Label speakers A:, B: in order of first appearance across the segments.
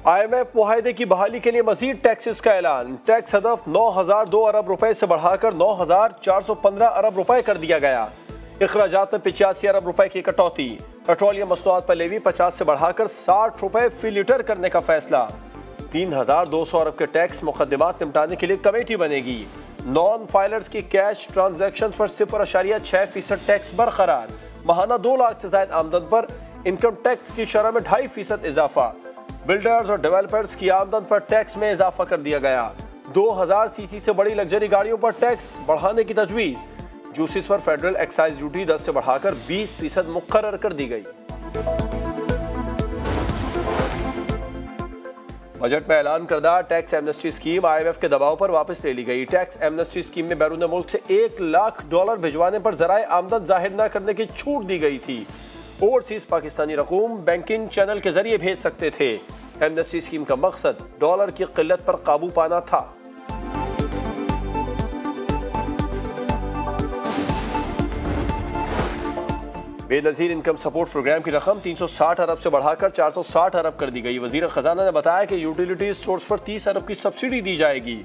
A: IMF मुआहदे की बहाली के लिए मजीद टैक्सेस का ऐलान। टैक्स हदफ 9,002 अरब रुपए से बढ़ाकर 9,415 अरब रुपए कर दिया गया। इखराजात में 85 अरब रुपए की कटौती। पेट्रोलियम मसनूआत पर लेवी 50 से बढ़ाकर 60 रुपए फी लीटर करने का फैसला। 3,200 अरब के टैक्स मुकदमात निपटाने के लिए कमेटी बनेगी। नॉन फाइलर्स की कैश ट्रांजैक्शन पर 0.6% टैक्स बरकरार। माहाना 2 लाख से ज्यादा आमदन पर इनकम टैक्स की शरह में 2.5% इजाफा। बिल्डर्स और डेवलपर्स की आमदन पर टैक्स में इजाफा कर दिया गया। 2000 सीसी से बड़ी लग्जरी गाड़ियों पर टैक्स बढ़ाने की तजवीज। जूसेस पर फेडरल एक्साइज ड्यूटी 10 से बढ़ाकर 20% मुकर्रर कर दी गई। बजट में ऐलान करदा टैक्स एमनेस्टी स्कीम IMF के दबाव पर वापस ले ली गई। टैक्स एमनेस्टी स्कीम में बैरून मुल्क से $1 लाख भिजवाने पर जराए आमदन जाहिर न करने की छूट दी गई थी। ओवरसीज पाकिस्तानी रकूम बैंकिंग चैनल के जरिए भेज सकते थे। एमनेस्टी स्कीम का मकसद डॉलर की किल्लत पर काबू पाना था। बेनजीर इनकम सपोर्ट प्रोग्राम की रकम 360 अरब से बढ़ाकर 460 अरब कर दी गई। वजीर खजाना ने बताया कि यूटिलिटी स्टोर्स पर 30 अरब की सब्सिडी दी जाएगी।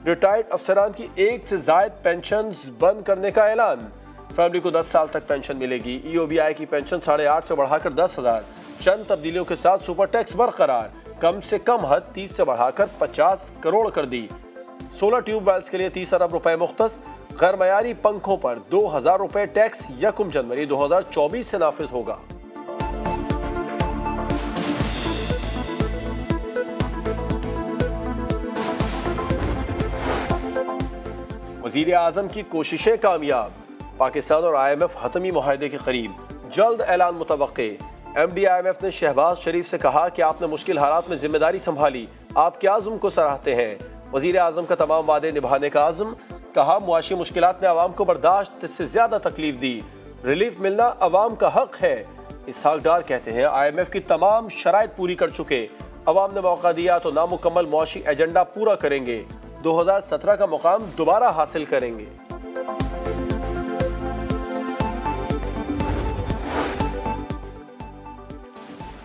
A: रिटायर्ड अफसरान की 1 से ज्यादा पेंशन बंद करने का ऐलान। फैमिली को 10 साल तक पेंशन मिलेगी। EOBI की पेंशन 8.5 से बढ़ाकर 10,000। चंद तब्दीलियों के साथ सुपर टैक्स बरकरार। कम से कम हद 30 से बढ़ाकर 50 करोड़ कर दी। सोलर ट्यूबवेल्स के लिए 30 अरब रुपए मुख्तस। गैर मयारी पंखों पर 2,000 रुपए टैक्स 1 जनवरी 2024 से नाफिज होगा। वजीर आजम की कोशिशें कामयाब। पाकिस्तान और IMF हतमी मुआहदे के करीब। जल्द ऐलान मुतवक्के। MD IMF ने शहबाज शरीफ से कहा कि आपने मुश्किल हालात में जिम्मेदारी संभाली, आपके आज़म को सराहते हैं। वजीर आजम का तमाम वादे निभाने का आज़म। कहा मुआशी मुश्किलात ने अवाम को बर्दाश्त से ज्यादा तकलीफ दी, रिलीफ मिलना अवाम का हक है। इसहाक डार कहते हैं IMF की तमाम शराइत पूरी कर चुके, अवाम ने मौका दिया तो नामुकम्मल मुआशी एजेंडा पूरा करेंगे। 2017 का मुकाम दोबारा हासिल करेंगे।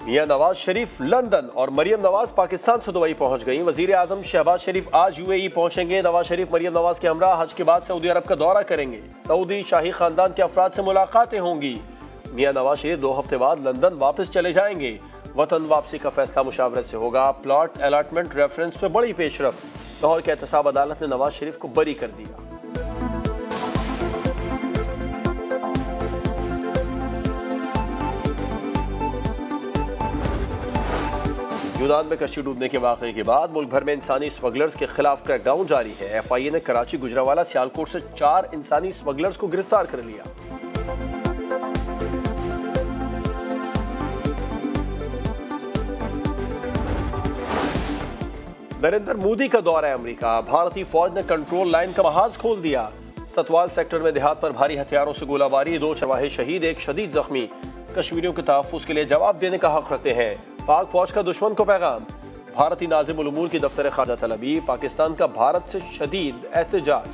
A: मियां नवाज शरीफ लंदन और मरियम नवाज पाकिस्तान से दुबई पहुंच गई। वजीर आजम शहबाज शरीफ आज UAE पहुंचेंगे। नवाज शरीफ मरियम नवाज के हमरा हज के बाद सऊदी अरब का दौरा करेंगे। सऊदी शाही खानदान के अफराद से मुलाकातें होंगी। मियां नवाज शरीफ 2 हफ्ते बाद लंदन वापस चले जाएंगे। वतन वापसी का फैसला मुशावरत से होगा। प्लॉट अलॉटमेंट रेफरेंस में बड़ी पेशरफ। लाहौर की एहतसाब अदालत ने नवाज शरीफ को बरी कर दिया। यूनान में कश्ती डूबने के वाक़े के बाद मुल्क भर में इंसानी स्मगलर्स के खिलाफ क्रैकडाउन जारी है। FIA ने कराची, गुजरावाला, सियालकोट से 4 इंसानी स्मगलर्स को गिरफ्तार कर लिया। नरेंद्र मोदी का दौरा अमेरिका। भारतीय फौज ने कंट्रोल लाइन का महाज खोल दिया। सतवाल सेक्टर में देहात पर भारी हथियारों से गोलाबारी। 2 चरवाहे शहीद, 1 शदीद जख्मी। कश्मीरियों के तहफ्फुज़ के लिए जवाब देने का हक रखते हैं। पाक फौज का दुश्मन को पैगाम। भारतीय नाज़िम उल उमूर की दफ्तर ख़ारजा तलबी। पाकिस्तान का भारत से शदीद एहतजाज।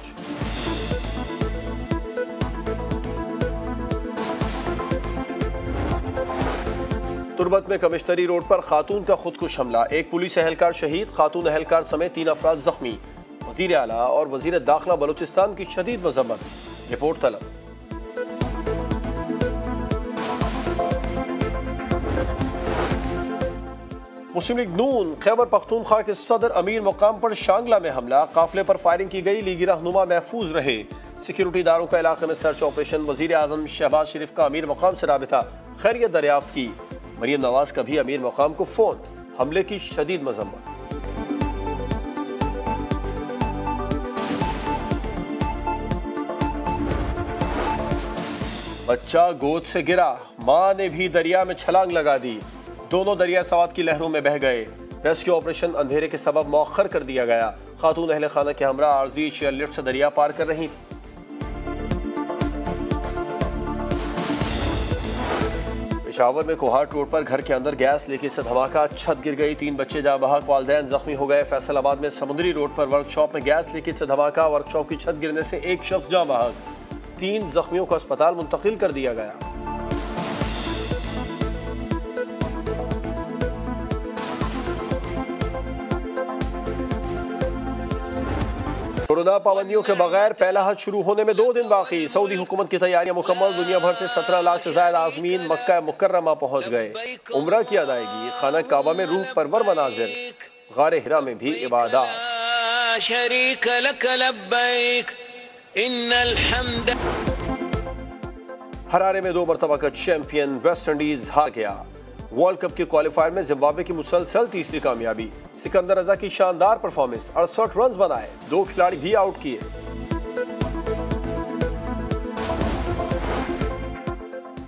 A: तुर्बत में कमिश्नरी रोड पर खातून का खुदकुश हमला। 1 पुलिस एहलकार शहीद, खातून एहलकार समेत 3 अफराद जख्मी। वज़ीर आला और वज़ीर दाखिला बलूचिस्तान की शदीद मज़म्मत। रिपोर्ट तलब। मुस्लिम लीग नून खैबर पख्तूनख्वा के सदर अमीर मुकाम पर शांगला में हमला। काफिले पर फायरिंग की गई। लीगी रहनुमा महफूज रहे। सिक्योरिटी इदारों का इलाके में सर्च ऑपरेशन। वजीर आजम शहबाज शरीफ का अमीर मुकाम से राबिता, खैरियत दरियाफ्त की। मरियम नवाज का भी अमीर मुकाम को फोन। हमले की शदीद मजम्मत। बच्चा गोद से गिरा, मां ने भी दरिया में छलांग लगा दी। दोनों दरिया सवात की लहरों में बह गए। रेस्क्यू ऑपरेशन अंधेरे के सबब मौखर कर दिया गया। खातून अहले खाना के हमरा आर्जी चेयर लिफ्ट से दरिया पार कर रही थी। पेशावर में कोहाट रोड पर घर के अंदर गैस लीकेज से धमाका, छत गिर गई। 3 बच्चे जाँ बहक, वालिदैन जख्मी हो गए। फैसलाबाद में समुद्री रोड पर वर्कशॉप में गैस लीकेज से धमाका, वर्कशॉप की छत गिरने से 1 शख्स जाँ बहक। 3 जख्मियों को अस्पताल मुंतकिल कर दिया गया। कोरोना पाबंदियों के बगैर पहला हज शुरू होने में 2 दिन बाकी। सऊदी हुकूमत की तैयारियां मुकम्मल। दुनिया भर से 17 लाख से ज्यादा आज़मीन मक्का मुकर्रमा पहुंच गए। उम्रा की अदायगी, खाना काबा में रूह परवर मनाजिर, गारे हिरा में भी इबादत। शरीक लक लब्बैक इन्नल हम्द। हरारे में 2 मरतबा का चैंपियन वेस्ट इंडीज हार गया। वर्ल्ड कप के क्वालिफायर में जिम्बाब्वे की मुसलसल तीसरी कामयाबी। सिकंदर रजा की शानदार परफॉर्मेंस, 68 रन बनाए, 2 खिलाड़ी भी आउट किए।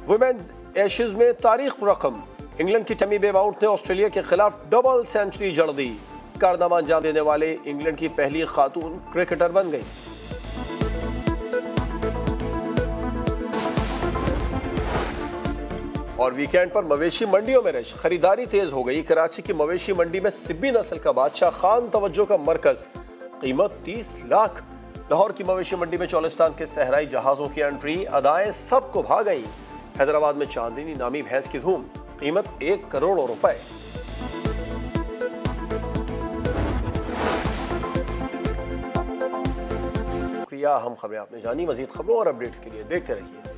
A: वुमेन्स एशेज में तारीख रकम, इंग्लैंड की टमी बेमाउंट ने ऑस्ट्रेलिया के खिलाफ डबल सेंचुरी जड़ दी। कारनामा अंजाम देने वाले इंग्लैंड की पहली खातून क्रिकेटर बन गई। और वीकेंड पर मवेशी मंडियों में रश, खरीदारी तेज हो गई। कराची की मवेशी मंडी में सिब्बी नस्ल का बादशाह खान तवज्जो का मरकज, कीमत 30 लाख। लाहौर की मवेशी मंडी में चौलिस्तान के सहराई जहाजों की एंट्री, अदाएं सबको भा गई। हैदराबाद में चांदनी नामी भैंस की धूम, कीमत 1 करोड़ रुपए। शुक्रिया, हम खबरें आपने जानी। मजीद खबरों और अपडेट्स के लिए देखते रहिए